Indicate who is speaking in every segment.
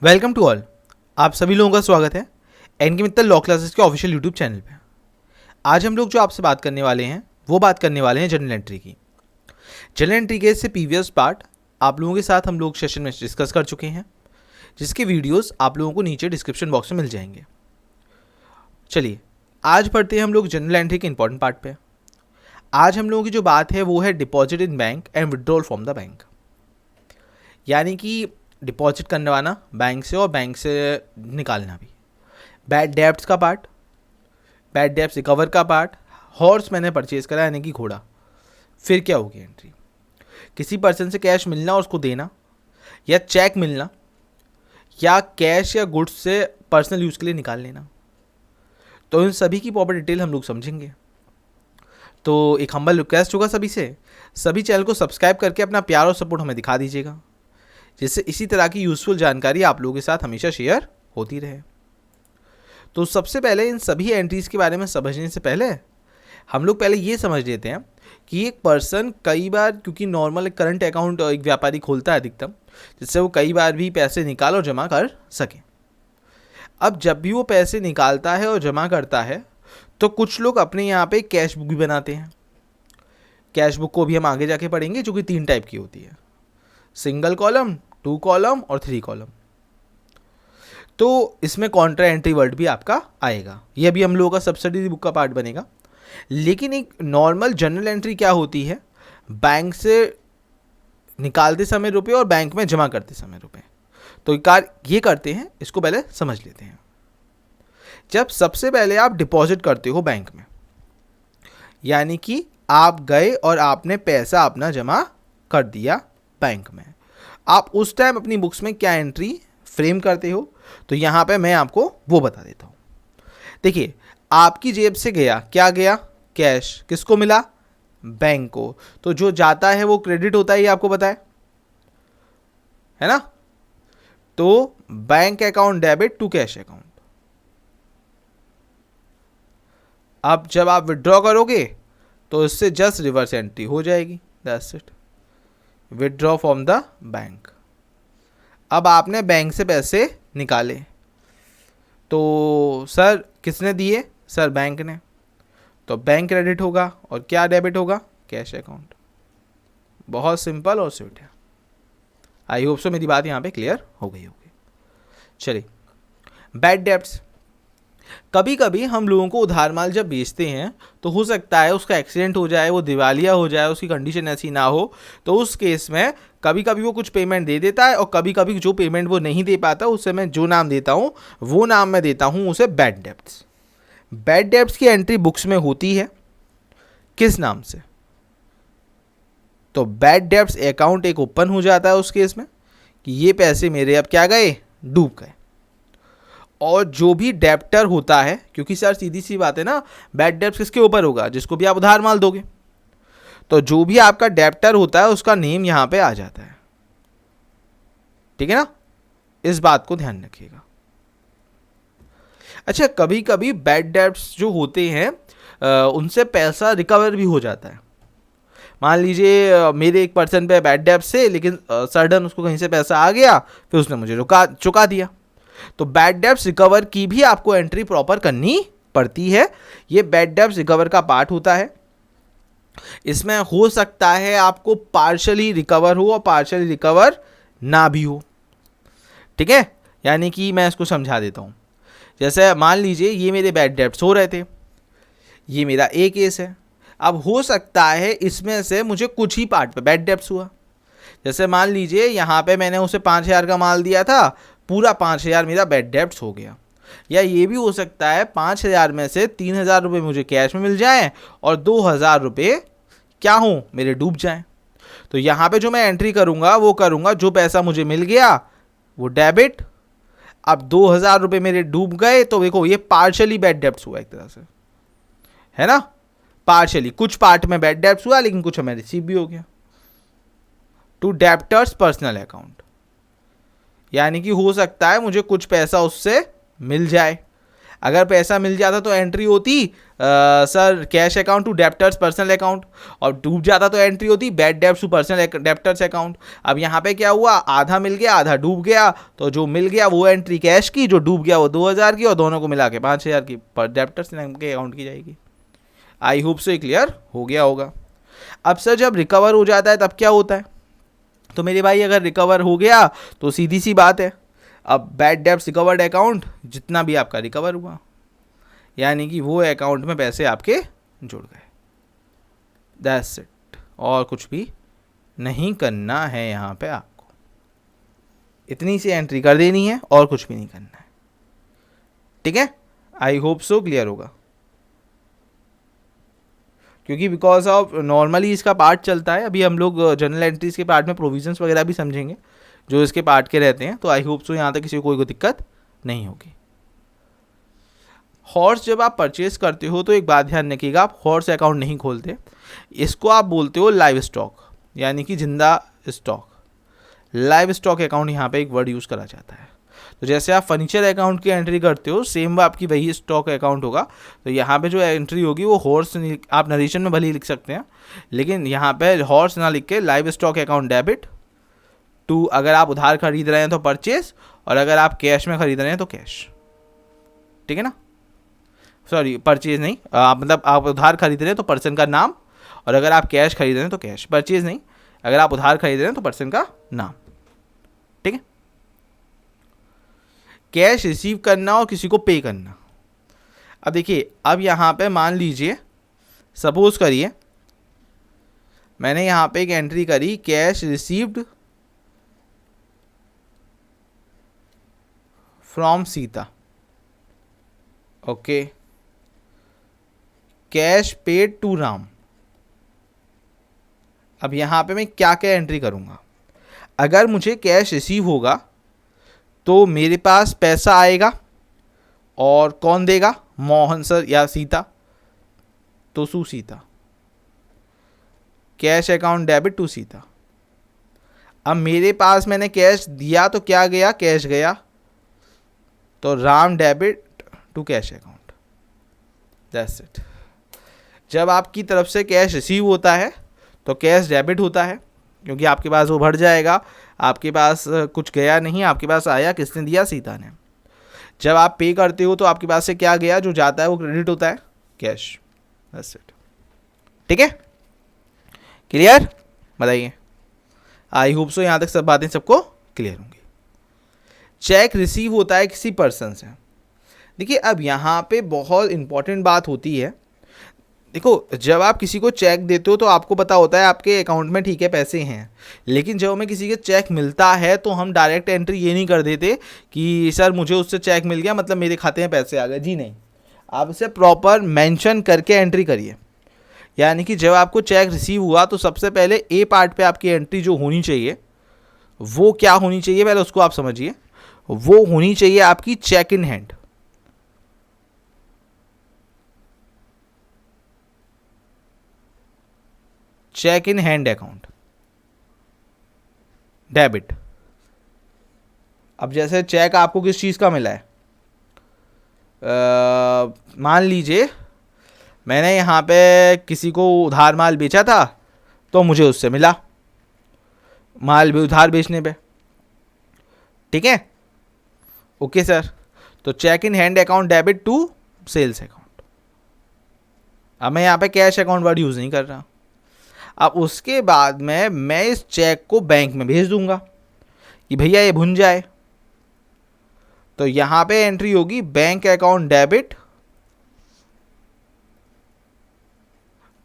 Speaker 1: Welcome to all. आप सभी लोगों का स्वागत है एनके मित्तल लॉ क्लासेस के ऑफिशियल यूट्यूब चैनल पे। आज हम लोग जो आपसे बात करने वाले हैं वो बात करने वाले हैं जर्नल एंट्री की। जर्नल एंट्री के से प्रीवियस पार्ट आप लोगों के साथ हम लोग सेशन में डिस्कस कर चुके हैं, जिसके वीडियोस आप लोगों को नीचे डिस्क्रिप्शन बॉक्स में मिल जाएंगे। चलिए आज पढ़ते हैं हम लोग जर्नल एंट्री के इंपॉर्टेंट पार्ट पे। आज हम लोगों की जो बात है वो है deposit in bank and withdrawal from the bank, यानी कि डिपॉजिट करवाना बैंक से और बैंक से निकालना भी। बैड डेब्ट्स का पार्ट, बैड डेब्ट्स रिकवर का पार्ट, हॉर्स मैंने परचेज करा यानी कि घोड़ा, फिर क्या होगी एंट्री, किसी पर्सन से कैश मिलना और उसको देना, या चेक मिलना, या कैश या गुड्स से पर्सनल यूज़ के लिए निकाल लेना। तो इन सभी की प्रॉपर डिटेल हम लोग समझेंगे। तो एक हम्बल रिक्वेस्ट होगा सभी से, सभी चैनल को सब्सक्राइब करके अपना प्यार और सपोर्ट हमें दिखा दीजिएगा, जिससे इसी तरह की यूज़फुल जानकारी आप लोगों के साथ हमेशा शेयर होती रहे। तो सबसे पहले इन सभी एंट्रीज़ के बारे में समझने से पहले हम लोग पहले ये समझ लेते हैं कि एक पर्सन कई बार, क्योंकि नॉर्मल करंट अकाउंट एक व्यापारी खोलता है अधिकतम, जिससे वो कई बार भी पैसे निकाल और जमा कर सके। अब जब भी वो पैसे निकालता है और जमा करता है तो कुछ लोग अपने यहाँ पे कैश बुक भी बनाते हैं। कैश बुक को भी हम आगे जाके पढ़ेंगे, जो कि 3 टाइप की होती है, सिंगल कॉलम, 2 कॉलम और 3 कॉलम। तो इसमें कॉन्ट्रा एंट्री वर्ड भी आपका आएगा, ये भी हम लोगों का सब्सिडरी बुक का पार्ट बनेगा। लेकिन एक नॉर्मल जनरल एंट्री क्या होती है, बैंक से निकालते समय रुपए और बैंक में जमा करते समय रुपए। तो ये करते हैं, इसको पहले समझ लेते हैं। जब सबसे पहले आप डिपॉजिट करते हो बैंक में, यानी कि आप गए और आपने पैसा अपना जमा कर दिया बैंक में, आप उस टाइम अपनी बुक्स में क्या एंट्री फ्रेम करते हो, तो यहाँ पे मैं आपको वो बता देता हूँ। देखिए, आपकी जेब से गया, क्या गया, कैश, किसको मिला, बैंक को। तो जो जाता है वो क्रेडिट होता है, ये आपको पता है ना। तो bank account debit to cash account. अब जब आप विड्रॉ करोगे तो इससे जस्ट रिवर्स एंट्री हो जाएगी, that's it, withdraw from the bank. अब आपने बैंक से पैसे निकाले, तो सर किसने दिए, सर बैंक ने, तो बैंक क्रेडिट होगा और क्या डेबिट होगा, कैश अकाउंट। बहुत सिंपल और स्वीट है। आई होप सो मेरी बात यहाँ पे क्लियर हो गई होगी। चलिए, बैड डेब्ट्स। कभी कभी हम लोगों को उधार माल जब बेचते हैं तो हो सकता है उसका एक्सीडेंट हो जाए, वो दिवालिया हो जाए, उसकी कंडीशन ऐसी ना हो, तो उस केस में कभी कभी वो कुछ पेमेंट दे देता है, और कभी कभी जो पेमेंट वो नहीं दे पाता उससे मैं जो नाम देता हूँ वो नाम मैं देता हूँ उसे बैड डेब्ट्स। बैड डेब्ट्स की एंट्री बुक्स में होती है किस नाम से, तो बैड डेब्ट्स अकाउंट एक ओपन हो जाता है उस केस में कि ये पैसे मेरे अब क्या गए, डूब गए। और जो भी डेप्टर होता है, क्योंकि सर सीधी सी बात है ना, बैड डेब्ट्स किसके ऊपर होगा, जिसको भी आप उधार माल दोगे, तो जो भी आपका डेप्टर होता है उसका नेम यहां पे आ जाता है। ठीक है ना, इस बात को ध्यान रखिएगा। अच्छा, कभी कभी बैड डेब्ट्स जो होते हैं उनसे पैसा रिकवर भी हो जाता है। मान लीजिए मेरे एक पर्सन पे बैड डेब्ट से, लेकिन सडन उसको कहीं से पैसा आ गया, फिर उसने मुझे चुका दिया, तो बैड डेब्ट्स रिकवर की भी आपको एंट्री प्रॉपर करनी पड़ती है। ये बैड डेब्ट्स रिकवर का पार्ट होता है। इसमें हो सकता है आपको पार्शली रिकवर हो और पार्शली रिकवर ना भी हो। ठीक है, यानी कि मैं इसको समझा देता हूं। जैसे मान लीजिए ये मेरे बैड डेब्ट्स हो रहे थे, ये मेरा ए केस है। अब हो सकता है इसमें से मुझे कुछ ही पार्ट पे बैड डेब्ट्स हुआ। जैसे मान लीजिए यहाँ पे मैंने उसे 5,000 का माल दिया था, पूरा 5,000 मेरा बैड डेब्ट्स हो गया। या ये भी हो सकता है 5,000 में से 3,000 रुपये मुझे कैश में मिल जाएं और 2,000 रुपये क्या हों, मेरे डूब जाएं। तो यहाँ पे जो मैं एंट्री करूँगा वो करूँगा, जो पैसा मुझे मिल गया वो डेबिट। अब 2,000 रुपये मेरे डूब गए, तो देखो ये पार्शली बैड डेब्ट्स हुआ एक तरह से, है ना। पार्शली, कुछ पार्ट में बैड डेब्ट्स हुआ लेकिन कुछ हमें रिसीव भी हो गया। टू डेब्टर्स पर्सनल अकाउंट, यानी कि हो सकता है मुझे कुछ पैसा उससे मिल जाए। अगर पैसा मिल जाता तो एंट्री होती sir cash account to debtors personal account, और डूब जाता तो एंट्री होती bad debts to personal debtors account. अब यहाँ पे क्या हुआ, आधा मिल गया आधा डूब गया, तो जो मिल गया वो एंट्री कैश की, जो डूब गया वो 2000 की, और दोनों को मिला के 5000 की पर डेप्टर्स के अकाउंट की जाएगी। आई होप से क्लियर हो गया होगा। अब सर जब रिकवर हो जाता है तब क्या होता है, तो मेरे भाई अगर रिकवर हो गया तो सीधी सी बात है, अब बैड डेब्ट्स रिकवर्ड अकाउंट जितना भी आपका रिकवर हुआ, यानी कि वो अकाउंट में पैसे आपके जुड़ गए। दैट्स इट, और कुछ भी नहीं करना है यहाँ पे आपको, इतनी सी एंट्री कर देनी है और कुछ भी नहीं करना है। ठीक है, आई होप सो क्लियर होगा, क्योंकि बिकॉज ऑफ नॉर्मली इसका पार्ट चलता है। अभी हम लोग जनरल एंट्रीज के पार्ट में प्रोविजंस वगैरह भी समझेंगे जो इसके पार्ट के रहते हैं, तो आई होप सो यहाँ तक किसी को कोई दिक्कत नहीं होगी। हॉर्स जब आप परचेज करते हो तो एक बात ध्यान रखिएगा, आप हॉर्स अकाउंट नहीं खोलते, इसको आप बोलते हो लाइव स्टॉक, यानी कि जिंदा स्टॉक। लाइव स्टॉक अकाउंट यहाँ पे एक वर्ड यूज़ करा जाता है। तो जैसे आप फर्नीचर अकाउंट की एंट्री करते हो, सेम आपकी वही स्टॉक अकाउंट होगा। तो यहाँ पे जो एंट्री होगी वो हॉर्स, आप नरेशन में भले ही लिख सकते हैं, लेकिन यहाँ पे हॉर्स ना लिख के livestock account debit to, अगर आप उधार खरीद रहे हैं तो परचेज, और अगर आप कैश में खरीद रहे हैं तो कैश। ठीक है ना, सॉरी परचेज नहीं, मतलब आप उधार खरीद रहे हैं तो पर्सन का नाम, और अगर आप कैश खरीद रहे हैं तो कैश। परचेज नहीं, अगर आप उधार खरीद रहे हैं तो पर्सन का नाम। ठीक है, कैश रिसीव करना और किसी को पे करना। अब देखिए, अब यहाँ पे मान लीजिए, सपोज करिए मैंने यहाँ पे एक एंट्री करी, cash received from Sita, okay, cash paid to Ram. अब यहाँ पे मैं क्या क्या एंट्री करूँगा, अगर मुझे कैश रिसीव होगा तो मेरे पास पैसा आएगा, और कौन देगा, मोहन सर या सीता, तो Sita, cash account debit to Sita. अब मेरे पास मैंने कैश दिया तो क्या गया, कैश गया, तो Ram debit to cash account. That's it. जब आपकी तरफ से कैश रिसीव होता है तो कैश डेबिट होता है, क्योंकि आपके पास वो भर जाएगा, आपके पास कुछ गया नहीं, आपके पास आया, किसने दिया, सीता ने। जब आप पे करते हो तो आपके पास से क्या गया, जो जाता है वो क्रेडिट होता है, कैश। That's it. ठीक है, क्लियर, बताइए। आई होप सो यहाँ तक सब बातें सबको क्लियर होंगी। चेक रिसीव होता है किसी पर्सन से। देखिए, अब यहाँ पे बहुत इंपॉर्टेंट बात होती है। देखो, जब आप किसी को चेक देते हो तो आपको पता होता है आपके अकाउंट में ठीक है पैसे हैं, लेकिन जब हमें किसी के चेक मिलता है तो हम डायरेक्ट एंट्री ये नहीं कर देते कि सर मुझे उससे चेक मिल गया मतलब मेरे खाते में पैसे आ गए। जी नहीं, आप इसे प्रॉपर मेंशन करके एंट्री करिए। यानी कि जब आपको चेक रिसीव हुआ तो सबसे पहले ए पार्ट पे आपकी एंट्री जो होनी चाहिए वो क्या होनी चाहिए, पहले उसको आप समझिए। वो होनी चाहिए आपकी cheque in hand. Cheque in hand account debit. अब जैसे चेक आपको किस चीज़ का मिला है, मान लीजिए मैंने यहाँ पे किसी को उधार माल बेचा था तो मुझे उससे मिला माल भी उधार बेचने पे। ठीक है, ओके सर। तो cheque in hand account debit to sales account. अब मैं यहाँ पे कैश अकाउंट वर्ड यूज़ नहीं कर रहा। अब उसके बाद में मैं इस चेक को बैंक में भेज दूंगा कि भैया ये भुन जाए। तो यहाँ पे एंट्री होगी bank account debit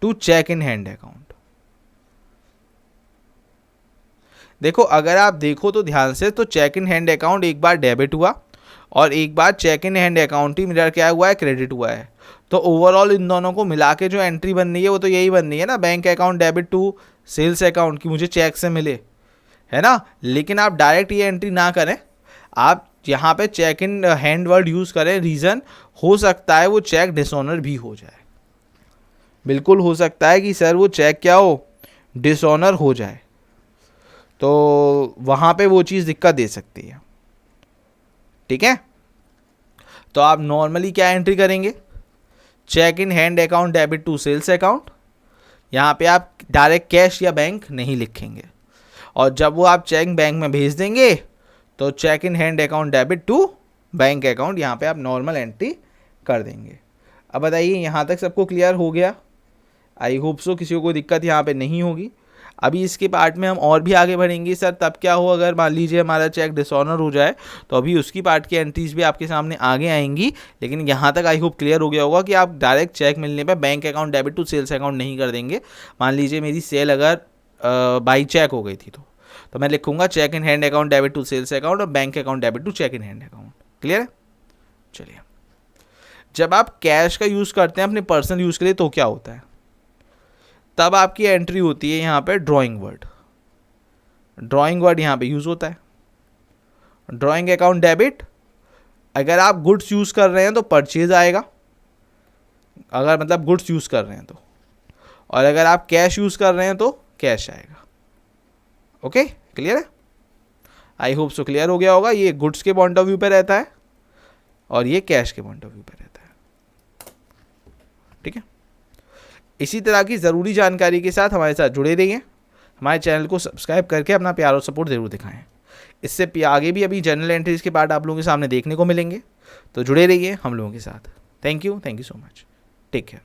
Speaker 1: to cheque in hand account. देखो, अगर आप देखो तो ध्यान से, तो चेक इन हैंड अकाउंट एक बार डेबिट हुआ और एक बार चेक इन हैंड अकाउंट ही मेरा क्या हुआ है, क्रेडिट हुआ है। तो ओवरऑल इन दोनों को मिला के जो एंट्री बन रही है वो तो यही बन रही है ना, bank account debit to sales account की मुझे चेक से मिले, है ना। लेकिन आप डायरेक्ट ये एंट्री ना करें, आप यहाँ पे cheque in hand word use करें। रीज़न हो सकता है वो चेक डिसऑनर भी हो जाए, बिल्कुल हो सकता है कि सर वो चेक क्या हो, डिसऑनर हो जाए, तो वहाँ पे वो चीज़ दिक्कत दे सकती है। ठीक है, तो आप नॉर्मली क्या एंट्री करेंगे, cheque in hand account debit to sales account. यहाँ पे आप डायरेक्ट कैश या बैंक नहीं लिखेंगे, और जब वो आप चेक बैंक में भेज देंगे तो cheque in hand account debit to bank account, यहाँ पे आप नॉर्मल एंट्री कर देंगे। अब बताइए यहाँ तक सबको क्लियर हो गया? आई होप सो, किसी को कोई दिक्कत यहाँ पे नहीं होगी। अभी इसके पार्ट में हम और भी आगे बढ़ेंगे। सर तब क्या हो अगर मान लीजिए हमारा चेक डिसऑनर हो जाए, तो अभी उसकी पार्ट की एंट्रीज भी आपके सामने आगे आएंगी। लेकिन यहाँ तक आई होप क्लियर हो गया होगा कि आप डायरेक्ट चेक मिलने पर bank account debit to sales account नहीं कर देंगे। मान लीजिए मेरी सेल अगर बाई चेक हो गई थी तो मैं लिखूंगा cheque in hand account debit to sales account और bank account debit to cheque in hand account. Clear है? चलिए, जब आप कैश का यूज़ करते हैं अपने पर्सनल यूज़ के लिए तो क्या होता है, तब आपकी एंट्री होती है यहाँ पे ड्राइंग वर्ड। ड्राइंग वर्ड यहाँ पे यूज़ होता है। ड्राइंग अकाउंट डेबिट, अगर आप गुड्स यूज़ कर रहे हैं तो परचेज आएगा, अगर मतलब गुड्स यूज़ कर रहे हैं तो, और अगर आप कैश यूज़ कर रहे हैं तो कैश आएगा। ओके, क्लियर है? आई होप सो क्लियर हो गया होगा। ये गुड्स के पॉइंट ऑफ व्यू पे रहता है और ये कैश के पॉइंट ऑफ व्यू पे रहता है। ठीक है, इसी तरह की ज़रूरी जानकारी के साथ हमारे साथ जुड़े रहिए। हमारे चैनल को सब्सक्राइब करके अपना प्यार और सपोर्ट ज़रूर दिखाएं। इससे आगे भी अभी जनरल एंट्रीज के पार्ट आप लोगों के सामने देखने को मिलेंगे, तो जुड़े रहिए हम लोगों के साथ। Thank you so much. Take care.